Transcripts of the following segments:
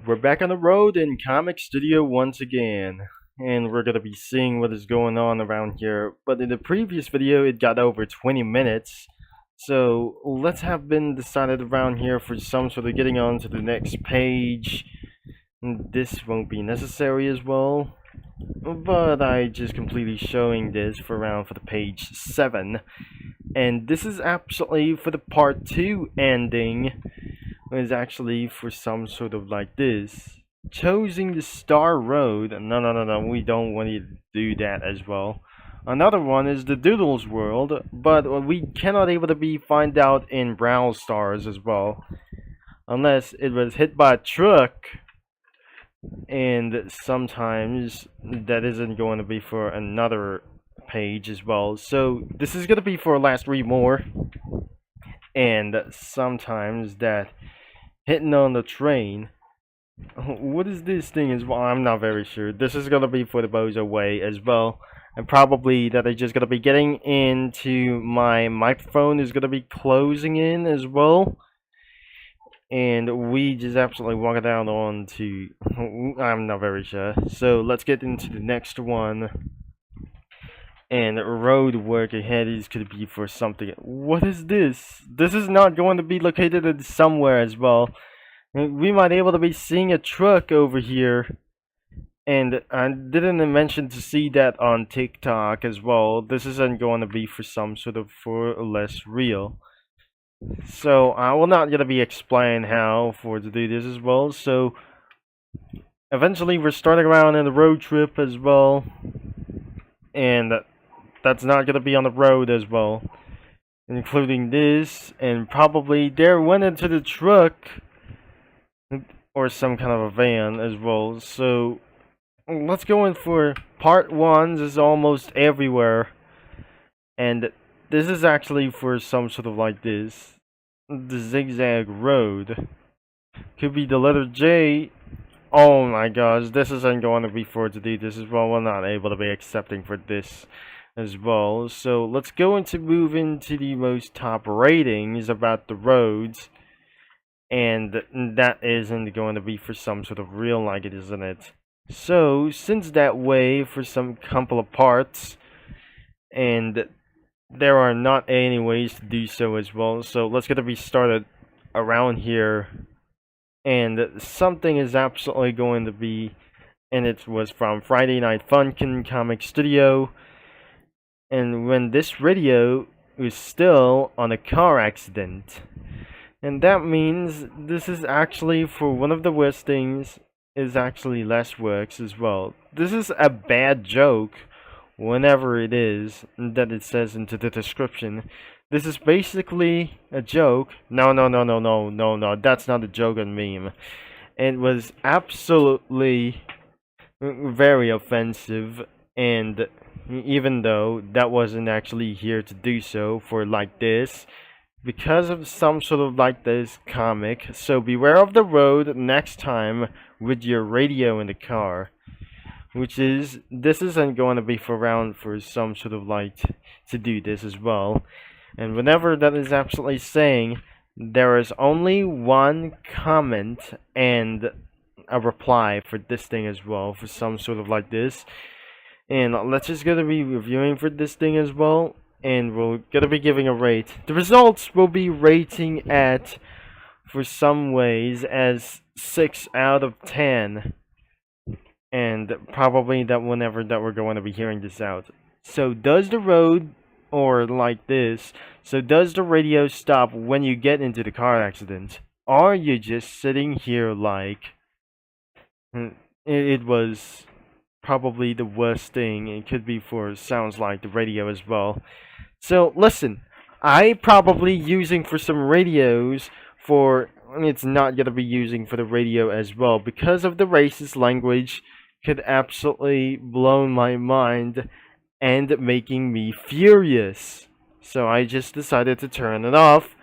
We're back on the road in Comic Studio once again, and we're gonna be seeing what is going on around here. But in the previous video, it got over 20 minutes, so let's have been decided around here for some sort of getting on to the next page. This won't be necessary as well, but I just completely showing this for around for the page 7. And this is absolutely for the part 2 ending. Is actually for some sort of like this. Choosing the Star Road. No, we don't want you to do that as well. Another one is the Doodles World, but we cannot able to be find out in Brawl Stars as well. Unless it was hit by a truck. And sometimes that isn't going to be for another page as well. So this is going to be for last read more. And sometimes that hitting on the train. What is this thing as well? I'm not very sure. This is gonna be for the Bozo Way as well. And probably that I'm just gonna be getting into my microphone is gonna be closing in as well. And we just absolutely walk it out on to I'm not very sure. So let's get into the next one. And road work ahead is could be for something. What is this? This is not going to be located in somewhere as well. We might be able to be seeing a truck over here. And I didn't mention to see that on TikTok as well. This isn't going to be for some sort of for less real. So I will not gonna be explaining how for to do this as well. So eventually we're starting around in the road trip as well. And that's not gonna be on the road as well, including this, and probably there went into the truck or some kind of a van as well. So let's go in for part 1. This is almost everywhere, and this is actually for some sort of like this, the zigzag road. Could be the letter J. Oh my gosh, this isn't going to be for to do this as well. We're not able to be accepting for this as well. So let's go into move into the most top ratings about the roads. And that isn't going to be for some sort of real like it, isn't it? So since that way for some couple of parts, and there are not any ways to do so as well. So let's get to be started around here. And something is absolutely going to be, and it was from Friday Night Funkin' Comic Studio. And when this radio was still on a car accident. And that means this is actually for one of the worst things is actually less works as well. This is a bad joke whenever it is that it says into the description. This is basically a joke. No, that's not a joke and meme. It was absolutely very offensive, and even though that wasn't actually here to do so for like this, because of some sort of like this comic, so beware of the road next time with your radio in the car. Which is, this isn't going to be for around for some sort of like to do this as well. And whenever that is absolutely saying, there is only one comment and a reply for this thing as well, for some sort of like this. And let's just gonna be reviewing for this thing as well, and we're gonna be giving a rate. The results will be rating at, for some ways, as 6 out of 10. And probably that whenever that we're going to be hearing this out. So does the road, or like this, so does the radio stop when you get into the car accident? Or are you just sitting here like, it was probably the worst thing. It could be for sounds like the radio as well. So listen, I probably using for some radios for, it's not going to be using for the radio as well, because of the racist language could absolutely blow my mind and making me furious. So I just decided to turn it off,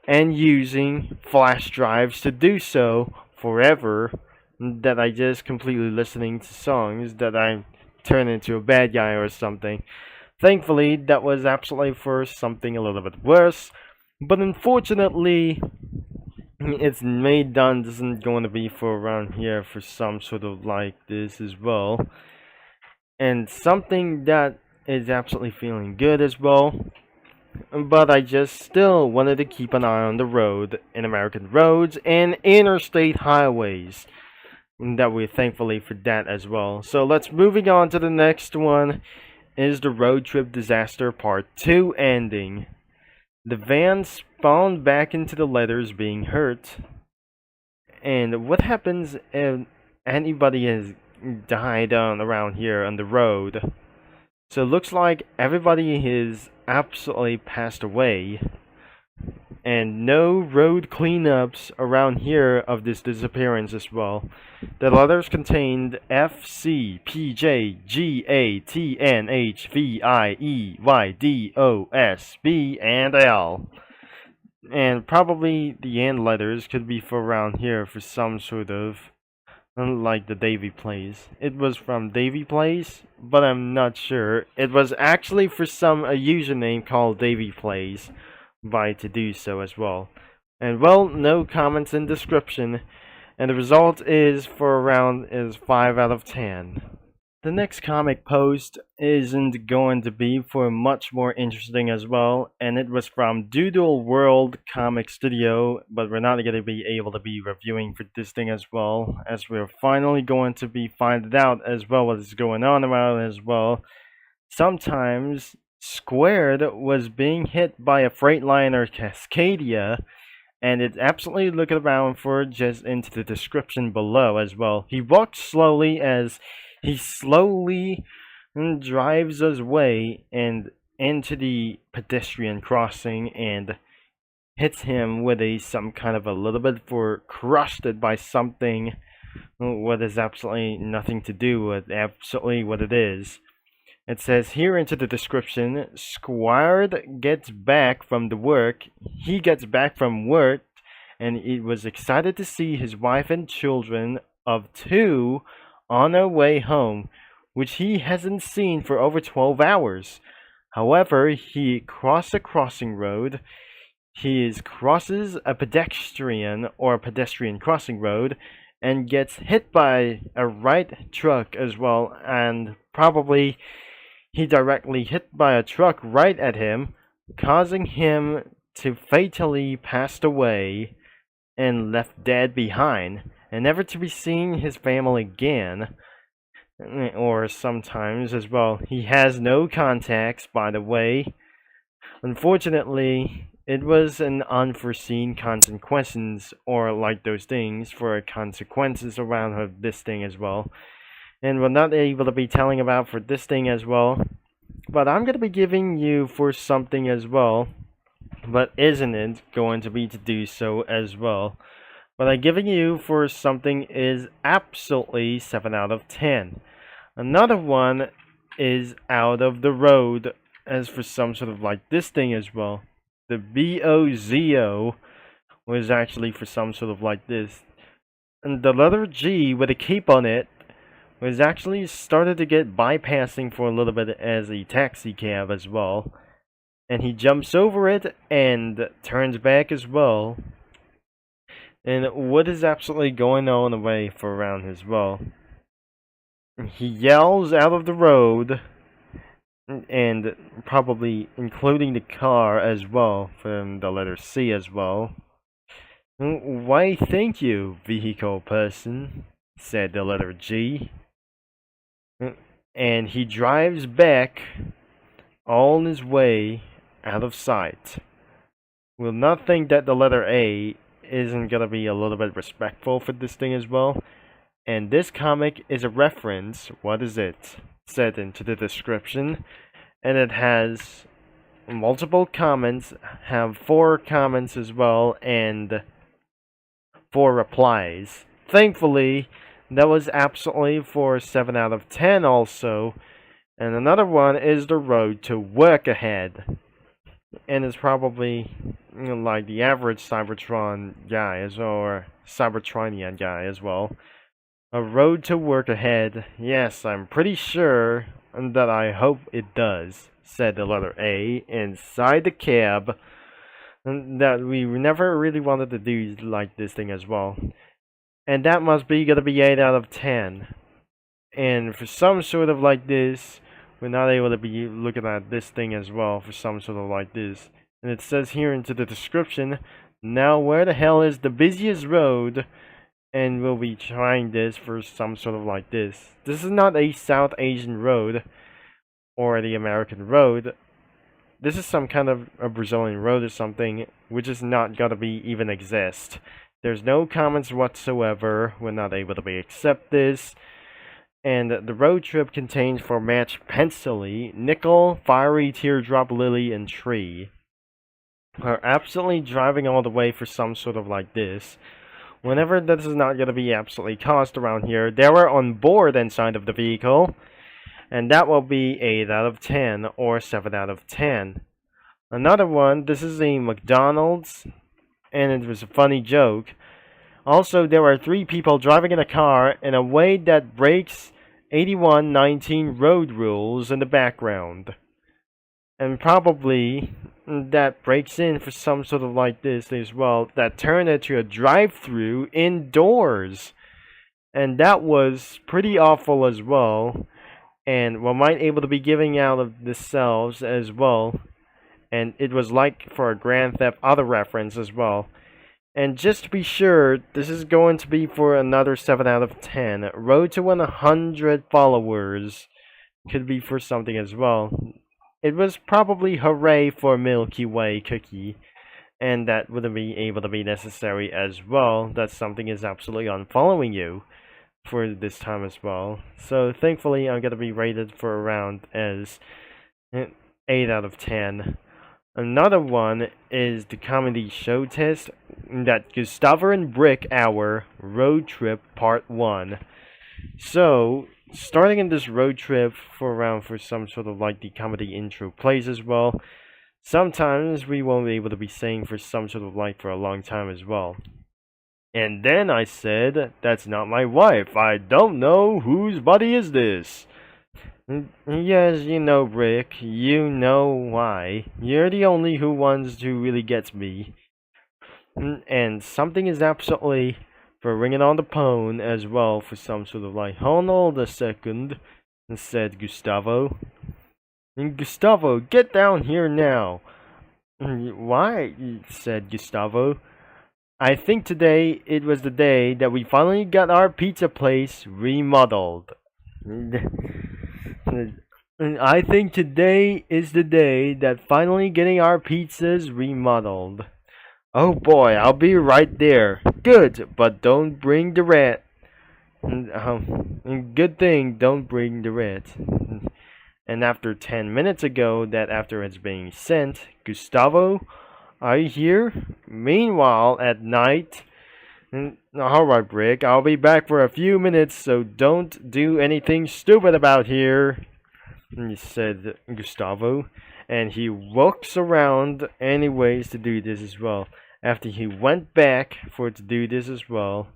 and using flash drives to do so forever, that I just completely listening to songs that I turn into a bad guy or something. Thankfully, that was absolutely for something a little bit worse, but unfortunately, Its main done isn't going to be for around here for some sort of like this as well. And something that is absolutely feeling good as well. But I just still wanted to keep an eye on the road in American roads and interstate highways. That we're thankfully for that as well. So let's moving on to the next one is the road trip disaster part 2 ending. The van spawned back into the letters being hurt. And what happens if anybody has died on around here on the road? So it looks like everybody has absolutely passed away. And no road cleanups around here of this disappearance as well. The letters contained F, C, P, J, G, A, T, N, H, V, I, E, Y, D, O, S, B, and L. And probably the end letters could be for around here for some sort of, like the Davy Plays. It was from Davy Plays, but I'm not sure. It was actually for some a username called Davy Plays by to do so as well. And well, no comments in description, and the result is for around is 5 out of 10. The next comic post isn't going to be for much more interesting as well, and it was from Doodle World Comic Studio, but we're not going to be able to be reviewing for this thing as well, as we're finally going to be finding out as well what is going on around as well. Sometimes Squared was being hit by a Freightliner Cascadia, and it's absolutely looking around for just into the description below as well. He walks slowly as he slowly drives his way and into the pedestrian crossing and hits him with some kind of a little bit for crusted by something what is absolutely nothing to do with absolutely what it is. It says here into the description, Squared gets back from the work. He gets back from work and he was excited to see his wife and children of 2 on their way home, which he hasn't seen for over 12 hours. However, he crosses a crossing road. He crosses a pedestrian crossing road and gets hit by a right truck as well, and probably he directly hit by a truck right at him, causing him to fatally pass away and left dead behind, and never to be seen his family again. Or sometimes as well, he has no contacts, by the way. Unfortunately, it was an unforeseen consequences, or like those things, for consequences around this thing as well. And we're not able to be telling about for this thing as well. But I'm going to be giving you for something as well. But isn't it going to be to do so as well? What I'm giving you for something is absolutely 7 out of 10. Another one is Out of the Road, as for some sort of like this thing as well. The BOZO was actually for some sort of like this. And the letter G with a cape on it was actually started to get bypassing for a little bit as a taxi cab as well. And he jumps over it and turns back as well. And what is absolutely going on away for around as well? He yells out of the road, and probably including the car as well, from the letter C as well. Why, thank you, vehicle person, said the letter G. And he drives back all his way out of sight. We'll not think that the letter A isn't gonna be a little bit respectful for this thing as well. And this comic is a reference, what is it? Said into the description. And it has multiple comments, have 4 comments as well, and 4 replies. Thankfully, that was absolutely for 7 out of 10 also. And another one is The Road to Work Ahead. And it's probably like the average Cybertron guy or Cybertronian guy as well. A road to work ahead. Yes, I'm pretty sure that I hope it does, said the letter A inside the cab. that we never really wanted to do like this thing as well. And that must be gonna be 8 out of 10. And for some sort of like this, we're not able to be looking at this thing as well for some sort of like this. And it says here into the description, now where the hell is the busiest road? And we'll be trying this for some sort of like this. This is not a South Asian road or the American road. This is some kind of a Brazilian road or something, which is not gonna be even exist. There's no comments whatsoever. We're not able to be accept this. And the road trip contains for match Pensily, Nickel, Fiery Teardrop Lily, and Tree. We're absolutely driving all the way for some sort of like this. Whenever this is not going to be absolutely cost around here, they were on board inside of the vehicle. And that will be 8 out of 10 or 7 out of 10. Another one, this is a McDonald's. And it was a funny joke. Also, there were 3 people driving in a car in a way that breaks 8119 road rules in the background. And probably that breaks in for some sort of like this as well, that turned it to a drive-through indoors. And that was pretty awful as well. And we might able to be giving out of the cells as well. And it was like for a Grand Theft Auto reference as well. And just to be sure, this is going to be for another 7 out of 10. Road to 100 followers could be for something as well. It was probably hooray for Milky Way cookie. And that wouldn't be able to be necessary as well. That something is absolutely unfollowing you for this time as well. So thankfully I'm going to be rated for around as 8 out of 10. Another one is the comedy show test, that Gustavo and Brick Hour Road Trip Part 1. So, starting in this road trip for around for some sort of like the comedy intro plays as well. Sometimes we won't be able to be saying for some sort of like for a long time as well. And then I said, that's not my wife. I don't know whose body is this. Yes, you know, Rick. You know why. You're the only who wants to really gets me. And something is absolutely for ringing on the phone as well for some sort of like, hold on a second, said Gustavo. Gustavo, get down here now. Why? Said Gustavo. I think today it was the day that we finally got our pizza place remodeled. I think today is the day that finally getting our pizzas remodeled. Oh boy, I'll be right there. Good, but don't bring the rat. Good thing, don't bring the rat. And after 10 minutes ago, that after it's being sent, Gustavo, are you here? Meanwhile, at night, alright, Brick, I'll be back for a few minutes, so don't do anything stupid about here, said Gustavo. And he walks around anyways to do this as well. After he went back for to do this as well,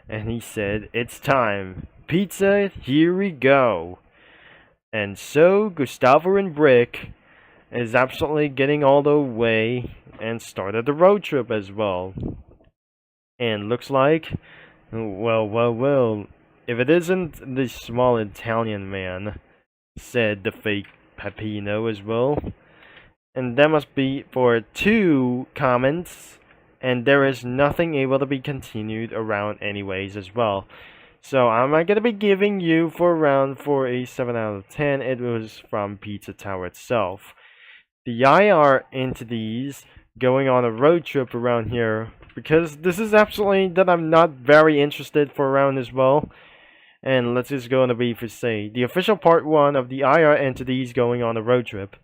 and he said, it's time. Pizza, here we go. And so Gustavo and Brick is absolutely getting all the way and started the road trip as well. And looks like, well, if it isn't the small Italian man, said the fake Peppino as well. And that must be for 2 comments, and there is nothing able to be continued around anyways as well. So I'm not going to be giving you for a 7 out of 10. It was from Pizza Tower itself. The IR entities going on a road trip around here, because this is absolutely that I'm not very interested for around as well. And let's just go on to be for say the official part 1 of the IR entities going on a road trip.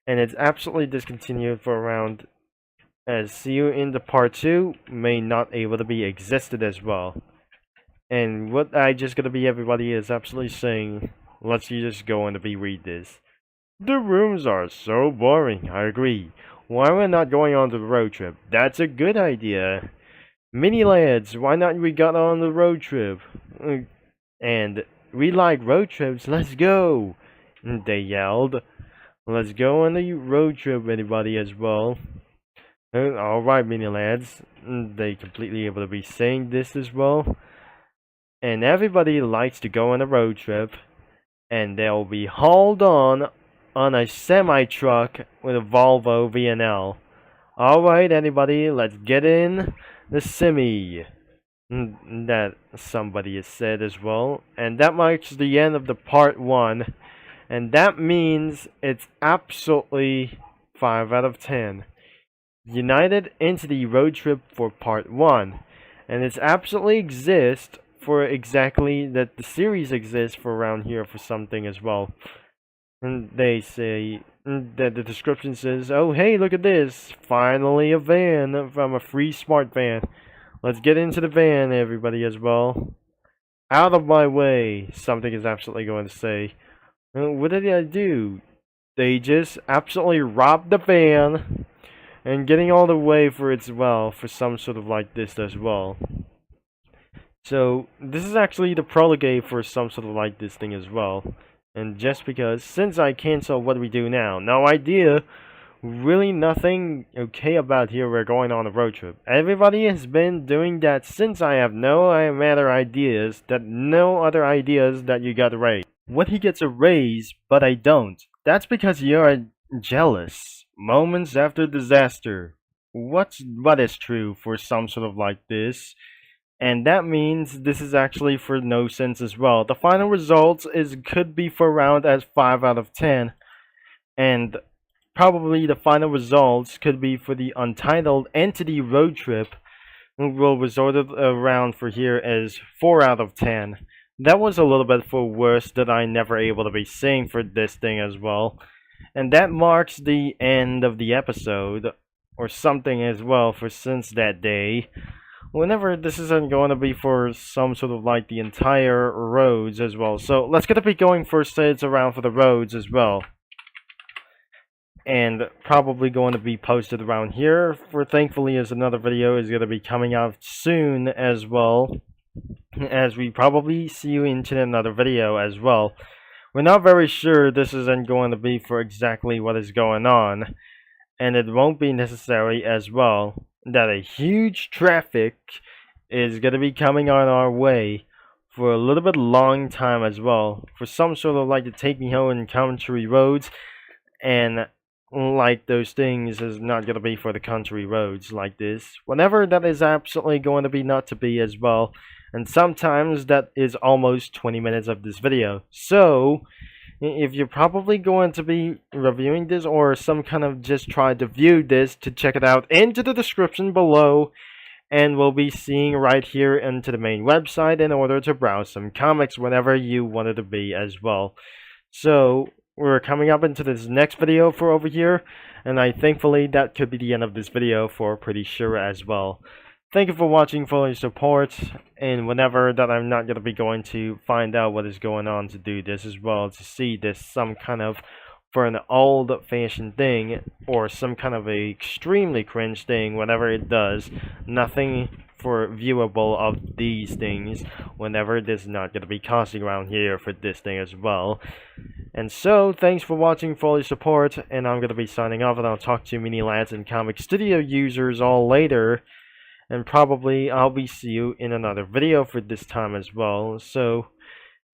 And it's absolutely discontinued for around, as see you in the part 2 may not able to be existed as well. And what I just gonna be everybody is absolutely saying, let's just go on to be read this. The rooms are so boring, I agree. Why we're not going on the road trip? That's a good idea. Mini lads, why not we got on the road trip? And we like road trips, let's go, they yelled. Let's go on the road trip, anybody as well. Alright, mini lads. They completely able to be saying this as well. And everybody likes to go on a road trip, and they'll be hauled on a semi-truck with a Volvo VNL. Alright, anybody, let's get in the semi. That somebody has said as well. And that marks the end of the part 1. And that means it's absolutely 5 out of 10. United into the road trip for part 1. And it's absolutely exist for exactly that the series exists for around here for something as well. And they say that the description says, oh hey, look at this, finally a van from a free smart van. Let's get into the van, everybody, as well. Out of my way, something is absolutely going to say. What did I do? They just absolutely robbed the van and getting all the way for its well for some sort of like this as well. So this is actually the prologue for some sort of like this thing as well. And just because, since I cancel, what do we do now? No idea. Really nothing okay about here. We're going on a road trip. Everybody has been doing that since I have no other ideas that you got raised. What he gets a raise, but I don't. That's because you're jealous. Moments after disaster. What is true for some sort of like this? And that means this is actually for no sense as well. The final results could be for around as 5 out of 10. And probably the final results could be for the untitled entity road trip, will resort around for here as 4 out of 10. That was a little bit for worse that I never able to be seeing for this thing as well. And that marks the end of the episode, or something as well, for since that day. Whenever this isn't going to be for some sort of like the entire roads as well. So let's get to be going first it's around for the roads as well. And probably going to be posted around here for thankfully as another video is going to be coming out soon as well. As we probably see you into another video as well. We're not very sure this isn't going to be for exactly what is going on. And it won't be necessary as well that a huge traffic is going to be coming on our way for a little bit long time as well. For some sort of like to take me home in country roads, and like those things is not going to be for the country roads like this. Whenever that is absolutely going to be not to be as well. And sometimes that is almost 20 minutes of this video. So if you're probably going to be reviewing this or some kind of just try to view this, to check it out into the description below, and we'll be seeing right here into the main website in order to browse some comics whenever you want it to be as well. So we're coming up into this next video for over here, and thankfully that could be the end of this video for pretty sure as well. Thank you for watching, for your support, and whenever that I'm not going to be going to find out what is going on to do this as well, to see this some kind of for an old-fashioned thing, or some kind of a extremely cringe thing, whenever it does, nothing for viewable of these things, whenever this is not going to be costing around here for this thing as well. And so, thanks for watching, for all your support, and I'm going to be signing off, and I'll talk to mini lads and comic studio users all later. And probably I'll be see you in another video for this time as well. So,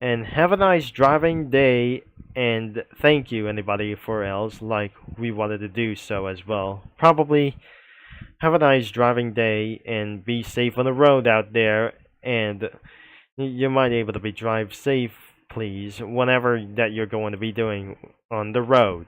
and have a nice driving day, and thank you anybody for else like we wanted to do so as well. Probably have a nice driving day and be safe on the road out there, and you might be able to be drive safe please whenever that you're going to be doing on the road.